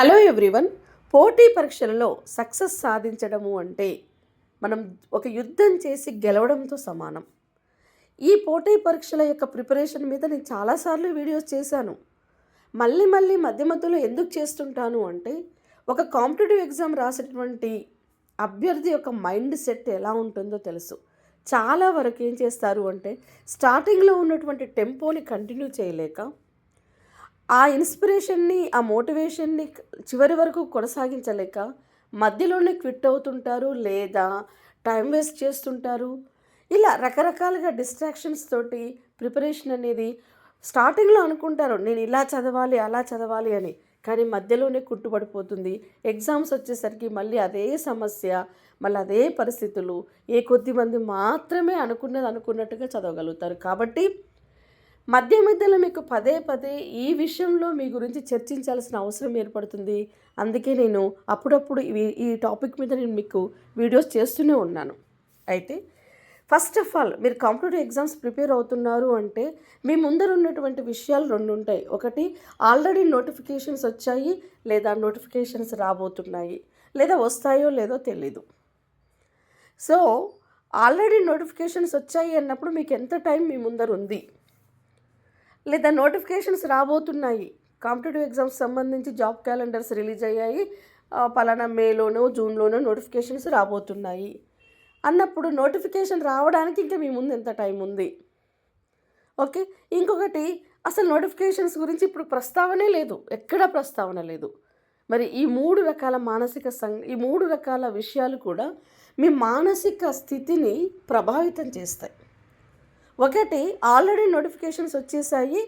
Hello everyone. పోటీ పరీక్షలలో success సాధించడము అంటే మనం ఒక యుద్ధం చేసి గెలవడంతో సమానం. ఈ పోటీ పరీక్షల యొక్క ప్రిపరేషన్ మీద నేను చాలాసార్లు వీడియోస్ చేశాను. మళ్ళీ మళ్ళీ మధ్య మధ్యలో ఎందుకు చేస్తుంటాను అంటే, ఒక కాంపిటేటివ్ ఎగ్జామ్ రాసేటువంటి అభ్యర్థి యొక్క మైండ్ సెట్ ఎలా ఉంటుందో తెలుసు. చాలా వరకు ఏం చేస్తారు అంటే, స్టార్టింగ్లో ఉన్నటువంటి టెంపోని కంటిన్యూ చేయలేక, ఆ ఇన్స్పిరేషన్ని, ఆ మోటివేషన్ని చివరి వరకు కొనసాగించలేక మధ్యలోనే క్విట్ అవుతుంటారు, లేదా టైం వేస్ట్ చేస్తుంటారు. ఇలా రకరకాలుగా డిస్ట్రాక్షన్స్ తోటి ప్రిపరేషన్ అనేది స్టార్టింగ్లో అనుకుంటారు నేను ఇలా చదవాలి అలా చదవాలి అని, కానీ మధ్యలోనే కుట్టుపడిపోతుంది. ఎగ్జామ్స్ వచ్చేసరికి మళ్ళీ అదే సమస్య, మళ్ళీ అదే పరిస్థితులు. కొద్ది మంది మాత్రమే అనుకున్నది అనుకున్నట్టుగా చదవగలుగుతారు. కాబట్టి మధ్య మధ్యలో మీకు పదే పదే ఈ విషయంలో మీ గురించి చర్చించాల్సిన అవసరం ఏర్పడుతుంది. అందుకే నేను అప్పుడప్పుడు ఈ టాపిక్ మీద నేను మీకు వీడియోస్ చేస్తూనే ఉన్నాను. అయితే ఫస్ట్ ఆఫ్ ఆల్ మీరు కాంపిటేటివ్ ఎగ్జామ్స్ ప్రిపేర్ అవుతున్నారు అంటే మీ ముందర ఉన్నటువంటి విషయాలు రెండు ఉంటాయి. ఒకటి, ఆల్రెడీ నోటిఫికేషన్స్ వచ్చాయి, లేదా నోటిఫికేషన్స్ రాబోతున్నాయి, లేదా వస్తాయో లేదో తెలీదు. సో ఆల్రెడీ నోటిఫికేషన్స్ వచ్చాయి అన్నప్పుడు మీకు ఎంత టైం మీ ముందర ఉంది, లేదా నోటిఫికేషన్స్ రాబోతున్నాయి, కాంపిటేటివ్ ఎగ్జామ్స్ సంబంధించి జాబ్ క్యాలెండర్స్ రిలీజ్ అయ్యాయి, పలానా మేలోనో జూన్లోనో నోటిఫికేషన్స్ రాబోతున్నాయి అన్నప్పుడు నోటిఫికేషన్ రావడానికి ఇంకా మీ ముందు ఎంత టైం ఉంది. ఓకే, ఇంకొకటి, అసలు నోటిఫికేషన్స్ గురించి ఇప్పుడు ప్రస్తావనే లేదు, ఎక్కడా ప్రస్తావన లేదు. మరి ఈ మూడు రకాల విషయాలు కూడా మీ మానసిక స్థితిని ప్రభావితం చేస్తాయి. ఒకటి, ఆల్రెడీ నోటిఫికేషన్స్ వచ్చేసాయి,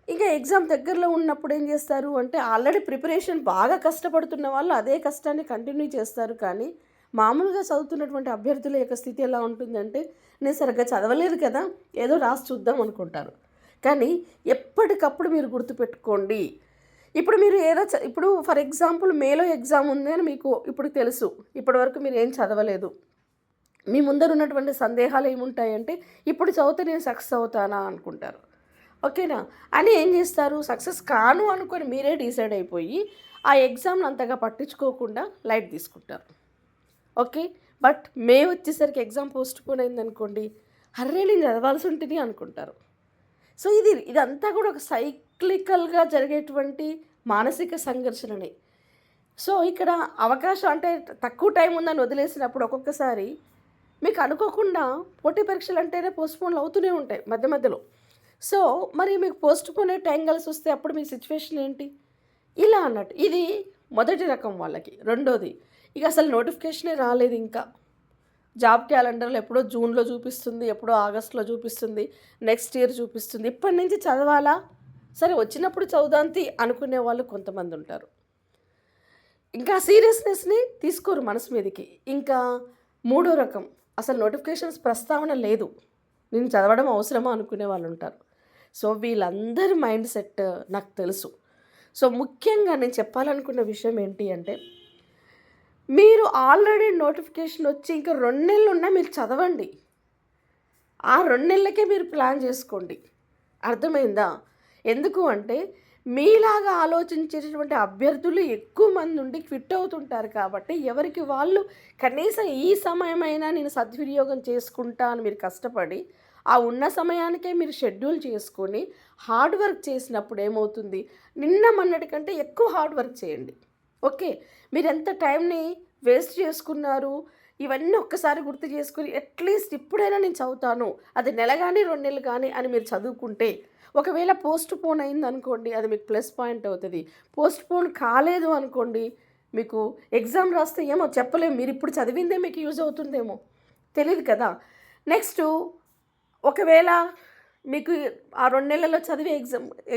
ఇంకా ఎగ్జామ్ దగ్గరలో ఉన్నప్పుడు ఏం చేస్తారు అంటే, ఆల్రెడీ ప్రిపరేషన్ బాగా కష్టపడుతున్న వాళ్ళు అదే కష్టాన్ని కంటిన్యూ చేస్తారు. కానీ మామూలుగా చదువుతున్నటువంటి అభ్యర్థుల యొక్క స్థితి ఎలా ఉంటుందంటే, నేను సరిగ్గా చదవలేదు కదా, ఏదో రాసి చూద్దాం అనుకుంటారు. కానీ ఎప్పటికప్పుడు మీరు గుర్తుపెట్టుకోండి, ఇప్పుడు మీరు ఇప్పుడు ఫర్ ఎగ్జాంపుల్ మేలో ఎగ్జామ్ ఉంది అని మీకు ఇప్పుడు తెలుసు, ఇప్పటివరకు మీరు ఏం చదవలేదు. మీ ముందర ఉన్నటువంటి సందేహాలు ఏముంటాయంటే, ఇప్పుడు చదివితే నేను సక్సెస్ అవుతానా అనుకుంటారు. ఓకేనా అని ఏం చేస్తారు, సక్సెస్ కాను అనుకొని మీరే డిసైడ్ అయిపోయి ఆ ఎగ్జామ్ని అంతగా పట్టించుకోకుండా లైట్ తీసుకుంటారు. ఓకే, బట్ మే వచ్చేసరికి ఎగ్జామ్ పోస్ట్ పోన్ అయిందనుకోండి, అర్రే నేను చదవాల్సి ఉంటుంది అనుకుంటారు. సో ఇదంతా కూడా ఒక సైక్లికల్గా జరిగేటువంటి మానసిక సంఘర్షణనే. సో ఇక్కడ అవకాశం అంటే తక్కువ టైం ఉందని వదిలేసినప్పుడు ఒక్కొక్కసారి మీకు అనుకోకుండా పోటీ పరీక్షలు అంటేనే పోస్ట్పోన్లు అవుతూనే ఉంటాయి మధ్య మధ్యలో. సో మరి మీకు పోస్ట్పోన్ అయ్యే టైం కలిసి వస్తే అప్పుడు మీ సిచ్యువేషన్ ఏంటి, ఇలా అన్నట్టు. ఇది మొదటి రకం వాళ్ళకి. రెండోది, ఇక అసలు నోటిఫికేషనే రాలేదు, ఇంకా జాబ్ క్యాలెండర్లో ఎప్పుడో జూన్లో చూపిస్తుంది, ఎప్పుడో ఆగస్టులో చూపిస్తుంది, నెక్స్ట్ ఇయర్ చూపిస్తుంది, ఇప్పటి నుంచి చదవాలా, సరే వచ్చినప్పుడు చదువుదాంతి అనుకునే వాళ్ళు కొంతమంది ఉంటారు. ఇంకా సీరియస్నెస్ని తీసుకోరు మనసు మీదకి. ఇంకా మూడో రకం, అసలు నోటిఫికేషన్స్ ప్రస్తావన లేదు, నేను చదవడం అవసరమా అనుకునే వాళ్ళు ఉంటారు. సో వీళ్ళందరి మైండ్ సెట్ నాకు తెలుసు. సో ముఖ్యంగా నేను చెప్పాలనుకున్న విషయం ఏంటి అంటే, మీరు ఆల్రెడీ నోటిఫికేషన్ వచ్చి ఇంకా 2 నెలలు ఉన్నా మీరు చదవండి. ఆ 2 నెలలకే మీరు ప్లాన్ చేసుకోండి. అర్థమైందా? ఎందుకు అంటే, మీలాగా ఆలోచించేటటువంటి అభ్యర్థులు ఎక్కువ మంది ఉండి క్విట్ అవుతుంటారు. కాబట్టి ఎవరికి వాళ్ళు కనీసం ఈ సమయమైనా నేను సద్వినియోగం చేసుకుంటా అని మీరు కష్టపడి, ఆ ఉన్న సమయానికే మీరు షెడ్యూల్ చేసుకొని హార్డ్ వర్క్ చేసినప్పుడు ఏమవుతుంది, నిన్న మొన్నటి కంటే ఎక్కువ హార్డ్ వర్క్ చేయండి. ఓకే, మీరు ఎంత టైంని వేస్ట్ చేసుకున్నారు ఇవన్నీ ఒక్కసారి గుర్తు చేసుకుని, అట్లీస్ట్ ఇప్పుడైనా నేను చదువుతాను, అది నెల కానీ 2 నెలలు కానీ అని మీరు చదువుకుంటే, ఒకవేళ పోస్ట్ పోన్ అయింది అనుకోండి, అది మీకు ప్లస్ పాయింట్ అవుతుంది. పోస్ట్ పోన్ కాలేదు అనుకోండి, మీకు ఎగ్జామ్ రాస్తే ఏమో చెప్పలేము, మీరు ఇప్పుడు చదివిందే మీకు యూజ్ అవుతుందేమో తెలియదు కదా. నెక్స్ట్, ఒకవేళ మీకు ఆ 2 నెలల్లో చదివే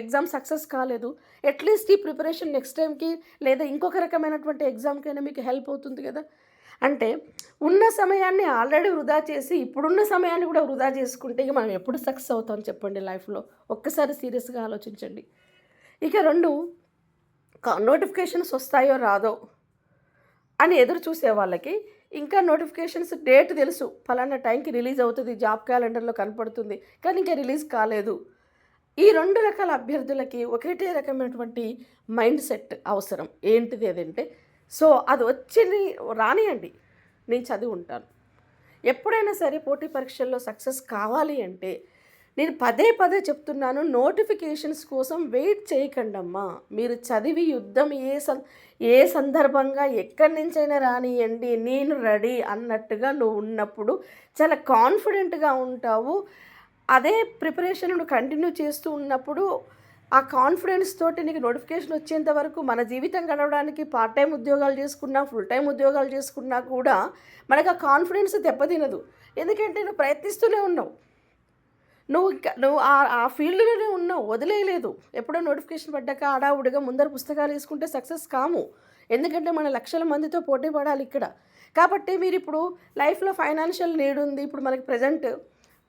ఎగ్జామ్ సక్సెస్ కాలేదు, అట్లీస్ట్ ఈ ప్రిపరేషన్ నెక్స్ట్ టైంకి లేదా ఇంకొక రకమైనటువంటి ఎగ్జామ్కైనా మీకు హెల్ప్ అవుతుంది కదా. అంటే ఉన్న సమయాన్ని ఆల్రెడీ వృధా చేసి ఇప్పుడున్న సమయాన్ని కూడా వృధా చేసుకుంటే ఇక మనం ఎప్పుడు సక్సెస్ అవుతాం చెప్పండి లైఫ్లో? ఒక్కసారి సీరియస్గా ఆలోచించండి. ఇక 2, నోటిఫికేషన్స్ వస్తాయో రాదో అని ఎదురు చూసే వాళ్ళకి ఇంకా నోటిఫికేషన్స్ డేట్ తెలుసు, ఫలానా టైంకి రిలీజ్ అవుతుంది, జాబ్ క్యాలెండర్లో కనపడుతుంది, కానీ ఇంకా రిలీజ్ కాలేదు ఈ 2 రకాల అభ్యర్థులకి ఒకటే రకమైనటువంటి మైండ్ సెట్ అవసరం. ఏంటిది అదంటే, సో, అది వచ్చింది రానియండి. నేను చదివి ఉంటాను. ఎప్పుడైనా సరే పోటీ పరీక్షల్లో సక్సెస్ కావాలి అంటే, నేను పదే పదే చెప్తున్నాను, నోటిఫికేషన్స్ కోసం వెయిట్ చేయకండమ్మా. మీరు చదివి యుద్ధం ఏ సందర్భంగా ఎక్కడి నుంచైనా రానియండి, నేను రెడీ అన్నట్టుగా నువ్వు ఉన్నప్పుడు చాలా కాన్ఫిడెంట్‌గా ఉంటావు. అదే ప్రిపరేషన్ నువ్వు కంటిన్యూ చేస్తూ ఉన్నప్పుడు, ఆ కాన్ఫిడెన్స్ తోటి నీకు నోటిఫికేషన్ వచ్చేంత వరకు మన జీవితం గడవడానికి పార్ట్ టైమ్ ఉద్యోగాలు చేసుకున్నా, ఫుల్ టైమ్ ఉద్యోగాలు చేసుకున్నా కూడా మనకు ఆ కాన్ఫిడెన్స్ దెబ్బతినదు. ఎందుకంటే నువ్వు ప్రయత్నిస్తూనే ఉన్నావు. నువ్వు ఆ ఫీల్డ్‌లోనే ఉన్నావు, వదిలేయలేదు. ఎప్పుడో నోటిఫికేషన్ పడ్డాక హడావుడిగా ముందర పుస్తకాలు తీసుకుంటే సక్సెస్ కాము. ఎందుకంటే మన లక్షల మందితో పోటీ పడాలి ఇక్కడ. కాబట్టి మీరిప్పుడు లైఫ్‌లో ఫైనాన్షియల్ నీడ్ ఉంది. ఇప్పుడు మనకి ప్రెజెంట్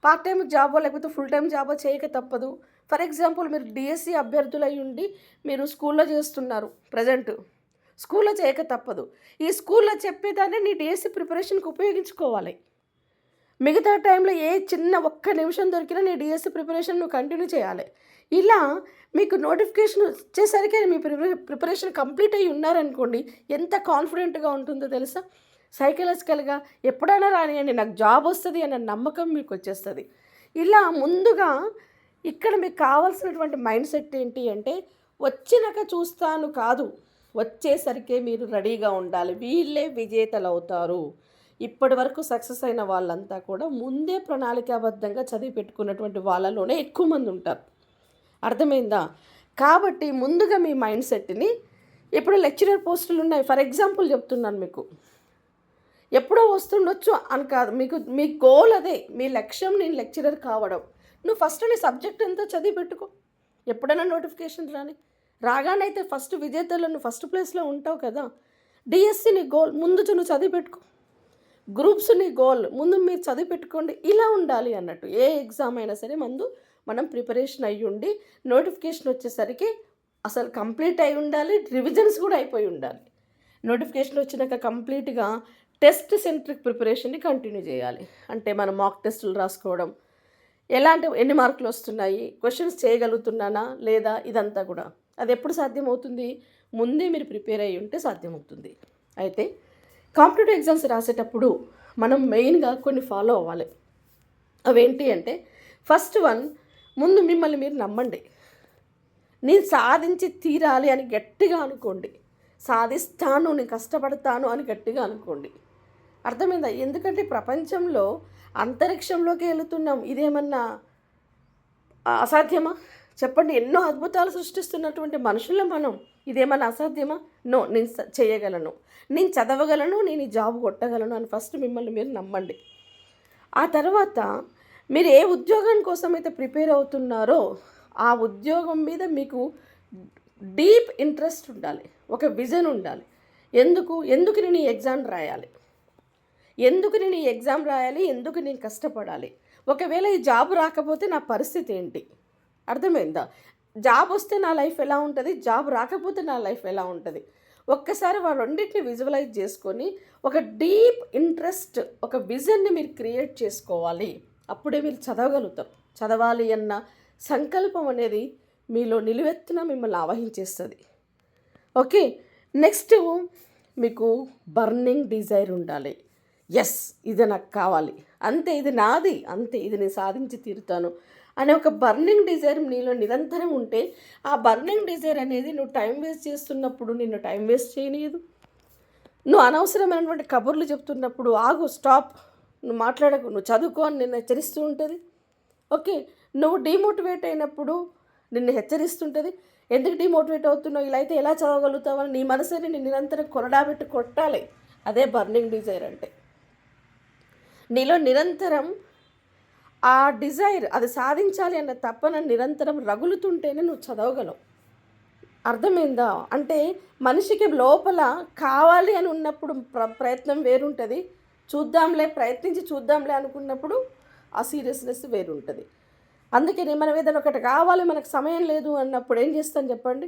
పార్ట్ టైమ్ జాబో లేకపోతే ఫుల్ టైమ్ జాబో చేయక తప్పదు. ఫర్ ఎగ్జాంపుల్ మీరు డీఎస్సీ అభ్యర్థులై ఉండి మీరు స్కూల్‌లో చేస్తున్నారు ప్రెజెంట్. స్కూల్‌లో చేయక తప్పదు. ఈ స్కూల్‌లో చెప్పేదాన్ని నీ డీఎస్సీ ప్రిపరేషన్‌కి ఉపయోగించుకోవాలి. మిగతా టైంలో ఏ చిన్న ఒక్క నిమిషం దొరికినా నీ డీఎస్సీ ప్రిపరేషన్ నువ్వు కంటిన్యూ చేయాలి. ఇలా మీకు నోటిఫికేషన్ వచ్చేసరికి మీ ప్రిపరేషన్ కంప్లీట్ అయ్యి ఉన్నారనుకోండి, ఎంత కాన్ఫిడెంట్‌గా ఉంటుందో తెలుసా? సైకలాజికల్‌గా ఎప్పుడైనా రానియండి, నాకు జాబ్ వస్తది అన్న నమ్మకం మీకు వచ్చేస్తది. ఇలా ముందుగా ఇక్కడ మీకు కావాల్సినటువంటి మైండ్ సెట్ ఏంటి అంటే, వచ్చినాక చూస్తాను కాదు, వచ్చేసరికే మీరు రెడీగా ఉండాలి. వీళ్ళే విజేతలవుతారు. ఇప్పటి వరకు సక్సెస్ అయిన వాళ్ళంతా కూడా ముందే ప్రణాళికాబద్ధంగా చదివి పెట్టుకున్నటువంటి వాళ్ళలోనే ఎక్కువ మంది ఉంటారు. అర్థమైందా? కాబట్టి ముందుగా మీ మైండ్ సెట్‌ని, ఇప్పుడు లెక్చరర్ పోస్టులు ఉన్నాయి. ఫర్ ఎగ్జాంపుల్ చెప్తున్నాను మీకు. ఎప్పుడో వస్తుండొచ్చు అని కాదు. మీ గోల్ అదే. మీ లక్ష్యం నేను లెక్చరర్ కావడం. నువ్వు ఫస్ట్ నీ సబ్జెక్ట్ ఎంతో చదివి పెట్టుకో. ఎప్పుడైనా నోటిఫికేషన్ రాగానైతే ఫస్ట్ విజేతల్లో నువ్వు ఫస్ట్ ప్లేస్‌లో ఉంటావు కదా! డీఎస్సీ నీ గోల్ ముందు నువ్వు చదివి పెట్టుకో. గ్రూప్స్ నీ గోల్ ముందు మీరు చదివి పెట్టుకోండి. ఇలా ఉండాలి అన్నట్టు. ఏ ఎగ్జామ్ అయినా సరే ముందు మనం ప్రిపరేషన్ అయ్యి ఉండి, నోటిఫికేషన్ వచ్చేసరికి అసలు కంప్లీట్ అయి ఉండాలి. రివిజన్స్ కూడా అయిపోయి ఉండాలి. నోటిఫికేషన్ వచ్చినాక కంప్లీట్‌గా టెస్ట్ సెంట్రిక్ ప్రిపరేషన్‌ని కంటిన్యూ చేయాలి. అంటే మనం మాక్ టెస్టులు రాసుకోవడం, ఎన్ని మార్కులు వస్తున్నాయి, క్వెషన్స్ చేయగలుగుతున్నానా లేదా, ఇదంతా కూడా. అది ఎప్పుడు సాధ్యమవుతుంది? ముందే మీరు ప్రిపేర్ అయ్యి ఉంటే సాధ్యమవుతుంది. అయితే కాంపిటేటివ్ ఎగ్జామ్స్ రాసేటప్పుడు మనం మెయిన్‌గా కొన్ని ఫాలో అవ్వాలి. అవేంటి అంటే, ఫస్ట్ వన్, ముందు మిమ్మల్ని మీరు నమ్మండి. నేను సాధించి తీరాలి అని గట్టిగా అనుకోండి. సాధిస్తాను, నేను కష్టపడతాను అని గట్టిగా అనుకోండి. అర్థమైందా? ఎందుకంటే ప్రపంచంలో అంతరిక్షంలోకి వెళుతున్నాం. ఇదేమన్నా అసాధ్యమా? చెప్పండి. ఎన్నో అద్భుతాలు సృష్టిస్తున్నటువంటి మనుషులం మనం. ఇదేమన్నా అసాధ్యమా? నో, నేను చేయగలను, నేను చదవగలను, నేను ఈ జాబ్ కొట్టగలను అని ఫస్ట్ మిమ్మల్ని మీరు నమ్మండి. ఆ తర్వాత మీరు ఏ ఉద్యోగం కోసం అయితే ప్రిపేర్ అవుతున్నారో ఆ ఉద్యోగం మీద మీకు డీప్ ఇంట్రెస్ట్ ఉండాలి. ఒక విజన్ ఉండాలి. ఎందుకు నేను ఈ ఎగ్జామ్ రాయాలి? ఎందుకు నేను ఈ ఎగ్జామ్ రాయాలి? ఎందుకు నేను కష్టపడాలి? ఒకవేళ ఈ జాబ్ రాకపోతే నా పరిస్థితి ఏంటి? అర్థమైందా? జాబ్ వస్తే నా లైఫ్ ఎలా ఉంటుంది? జాబ్ రాకపోతే నా లైఫ్ ఎలా ఉంటుంది? ఒక్కసారి ఆ రెండింటిని విజువలైజ్ చేసుకొని ఒక డీప్ ఇంట్రెస్ట్, ఒక విజన్ని మీరు క్రియేట్ చేసుకోవాలి. అప్పుడే మీరు చదవగలుగుతారు. చదవాలి అన్న సంకల్పం అనేది మీలో నిలువెత్తున మిమ్మల్ని ఆవహించేస్తుంది. ఓకే. నెక్స్ట్ మీకు బర్నింగ్ డిజైర్ ఉండాలి. ఎస్, ఇది నాకు కావాలి, అంతే, ఇది నాది, అంతే, ఇది నేను సాధించి తీరుతాను అనే ఒక బర్నింగ్ డిజైర్ నీలో నిరంతరం ఉంటే, ఆ బర్నింగ్ డిజైర్ అనేది నువ్వు టైం వేస్ట్ చేస్తున్నప్పుడు నిన్ను టైం వేస్ట్ చేయనీయదు. నువ్వు అనవసరమైనటువంటి కబుర్లు చెప్తున్నప్పుడు ఆగు, స్టాప్, నువ్వు మాట్లాడకు, నువ్వు చదువుకో అని నిన్ను హెచ్చరిస్తూ ఉంటుంది. ఓకే. నువ్వు డీమోటివేట్ అయినప్పుడు నిన్ను హెచ్చరిస్తుంటుంది. ఎందుకు డీమోటివేట్ అవుతున్నావు, ఇలా అయితే ఎలా చదవగలుగుతావు అని నీ మనసుని నేను నిరంతరం కొరడాబెట్టి కొట్టాలి. అదే బర్నింగ్ డిజైర్ అంటే. నీలో నిరంతరం ఆ డిజైర్, అది సాధించాలి అన్న తపన నిరంతరం రగులుతుంటేనే నువ్వు చదవగలవు. అర్థమైందా? అంటే మనిషికి లోపల కావాలి అని ఉన్నప్పుడు ప్రయత్నం వేరుంటుంది. ప్రయత్నించి చూద్దాంలే అనుకున్నప్పుడు ఆ సీరియస్నెస్ వేరుంటుంది. అందుకని మనం ఏదైనా ఒకటి కావాలి, మనకు సమయం లేదు అన్నప్పుడు ఏం చేస్తాం చెప్పండి?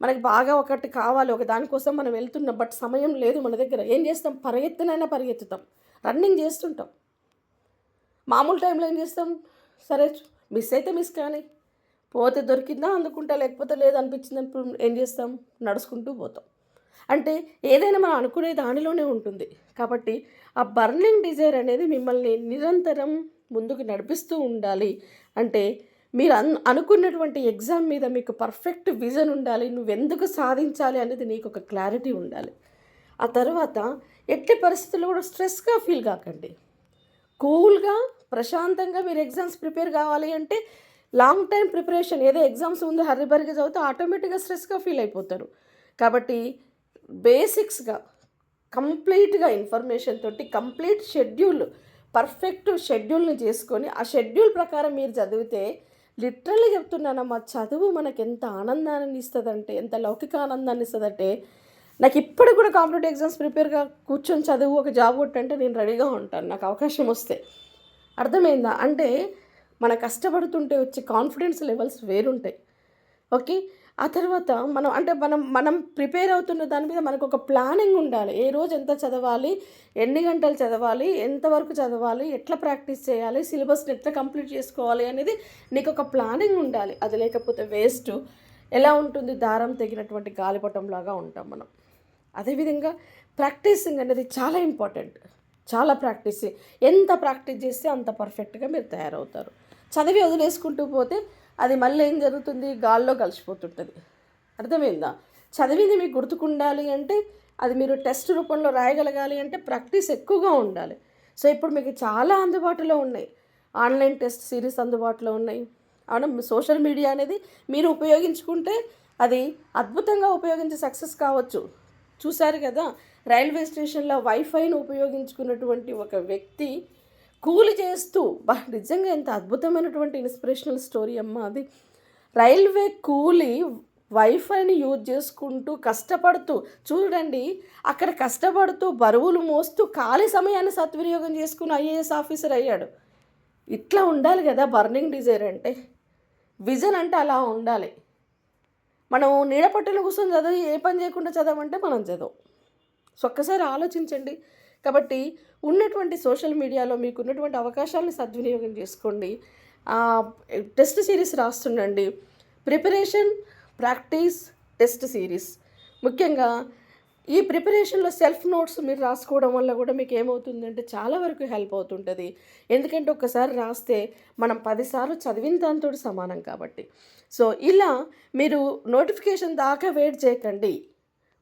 మనకి బాగా ఒకటి కావాలి, ఒక దానికోసం మనం వెళ్తున్నాం, బట్ సమయం లేదు మన దగ్గర. ఏం చేస్తాం? పరిగెత్తుతాం, రన్నింగ్ చేస్తుంటాం. మామూలు టైంలో ఏం చేస్తాం? సరే, మిస్ అయితే మిస్ కానీ, పోతే దొరికిందా అందుకుంటా, లేకపోతే లేదనిపించిందప్పుడు ఏం చేస్తాం? నడుచుకుంటూ పోతాం. అంటే ఏదైనా మనం అనుకునే దానిలోనే ఉంటుంది. కాబట్టి ఆ బర్నింగ్ డిజైర్ అనేది మిమ్మల్ని నిరంతరం ముందుకు నడిపిస్తూ ఉండాలి. అంటే మీరు అనుకున్నటువంటి ఎగ్జామ్ మీద మీకు పర్ఫెక్ట్ విజన్ ఉండాలి. నువ్వెందుకు సాధించాలి అనేది నీకొక క్లారిటీ ఉండాలి. ఆ తర్వాత ఎట్టి పరిస్థితుల్లో కూడా స్ట్రెస్‌గా ఫీల్ కాకండి. కూల్‌గా, ప్రశాంతంగా మీరు ఎగ్జామ్స్ ప్రిపేర్ కావాలి అంటే లాంగ్ టైమ్ ప్రిపరేషన్, ఏదో ఎగ్జామ్స్ ముందు హర్రిబరిగా చదివితే ఆటోమేటిక్‌గా స్ట్రెస్‌గా ఫీల్ అయిపోతారు. కాబట్టి బేసిక్స్‌గా కంప్లీట్‌గా ఇన్ఫర్మేషన్ తోటి కంప్లీట్ షెడ్యూల్, పర్ఫెక్ట్ షెడ్యూల్‌ని చేసుకొని ఆ షెడ్యూల్ ప్రకారం మీరు చదివితే లిటరల్లీ చెప్తున్నానమ్మా, చదువు మనకెంత ఆనందాన్ని ఇస్తదంటే, ఎంత లౌకిక ఆనందాన్ని ఇస్తదంటే, నాకిప్పటికి కూడా కాంపిటేటివ్ ఎగ్జామ్స్ ప్రిపేర్‌గా కూర్చొని చదువు ఒక జాబ్ కొట్టంటే నేను రెడీగా ఉంటాను నాకు అవకాశం వస్తే. అర్థమైందా? అంటే మన కష్టపడుతుంటే వచ్చే కాన్ఫిడెన్స్ లెవెల్స్ వేరుంటాయి. ఓకే. ఆ తర్వాత మనం ప్రిపేర్ అవుతున్న దాని మీద మనకొక ప్లానింగ్ ఉండాలి. ఏ రోజు ఎంత చదవాలి? ఎన్ని గంటలు చదవాలి? ఎంతవరకు చదవాలి? ఎట్లా ప్రాక్టీస్ చేయాలి? సిలబస్‌ని ఎట్లా కంప్లీట్ చేసుకోవాలి అనేది నీకొక ప్లానింగ్ ఉండాలి. అది లేకపోతే వేస్టు. ఎలా ఉంటుంది? దారం తెగినటువంటి గాలిపటంలాగా ఉంటాం మనం. అదేవిధంగా ప్రాక్టీసింగ్ అనేది చాలా ఇంపార్టెంట్. చాలా ప్రాక్టీస్. ఎంత ప్రాక్టీస్ చేస్తే అంత పర్ఫెక్ట్‌గా మీరు తయారవుతారు. చదివి వదిలేసుకుంటూ పోతే అది మళ్ళీ ఏం జరుగుతుంది? గాల్లో కలిసిపోతుంటది. అర్థమైందా? చదివింది మీకు గుర్తుకుండాలి అంటే, అది మీరు టెస్ట్ రూపంలో రాయగలగాలి అంటే ప్రాక్టీస్ ఎక్కువగా ఉండాలి. సో, ఇప్పుడు మీకు చాలా అందుబాటులో ఉన్నాయి. ఆన్‌లైన్ టెస్ట్ సిరీస్ అందుబాటులో ఉన్నాయి. అవునా? సోషల్ మీడియా అనేది మీరు ఉపయోగించుకుంటే అది అద్భుతంగా ఉపయోగించి సక్సెస్ కావచ్చు. చూసారు కదా! రైల్వే స్టేషన్‌లో వైఫైని ఉపయోగించుకున్నటువంటి ఒక వ్యక్తి కూలి చేస్తూ నిజంగా ఎంత అద్భుతమైనటువంటి ఇన్స్పిరేషనల్ స్టోరీ అమ్మా అది. రైల్వే కూలి వైఫైని యూజ్ చేసుకుంటూ కష్టపడుతూ చూడండి, అక్కడ కష్టపడుతూ బరువులు మోస్తూ ఖాళీ సమయాన్ని సద్వినియోగం చేసుకుని ఐఏఎస్ ఆఫీసర్ అయ్యాడు. ఇట్లా ఉండాలి కదా బర్నింగ్ డిజైర్ అంటే. విజన్ అంటే అలా ఉండాలి. మనం నీడపట్టున కూర్చొని చదివి ఏ పని చేయకుండా చదవమంటే మనం చదవం. సో, ఒక్కసారి ఆలోచించండి. కాబట్టి ఉన్నటువంటి సోషల్ మీడియాలో మీకున్నటువంటి అవకాశాలను సద్వినియోగం చేసుకోండి. టెస్ట్ సిరీస్ రాస్తుండండి. Preparation, practice, test series. ముఖ్యంగా ఈ ప్రిపరేషన్‌లో సెల్ఫ్ నోట్స్ మీరు రాసుకోవడం వల్ల కూడా మీకు ఏమవుతుందంటే చాలా వరకు హెల్ప్ అవుతుంటది. ఎందుకంటే ఒక్కసారి రాస్తే మనం 10 సార్లు చదివిన దానితోటి సమానం కాబట్టి. సో, ఇలా మీరు నోటిఫికేషన్ దాకా వెయిట్ చేయకండి.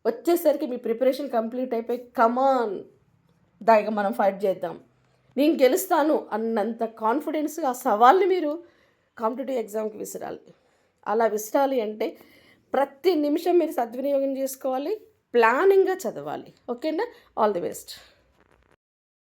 వచ్చేసరికి మీ ప్రిపరేషన్ కంప్లీట్ అయిపోయి కమాన్ ఇక మనం ఫైట్ చేద్దాం, నేను గెలుస్తాను అన్నంత కాన్ఫిడెన్స్‌గా ఆ సవాల్ని మీరు కాంపిటీటివ్ ఎగ్జామ్‌కి విసరాలి. అలా విసరాలి అంటే ప్రతి నిమిషం మీరు సద్వినియోగం చేసుకోవాలి. ప్లానింగ్‌గా చదవాలి. ఓకేనా? All the best.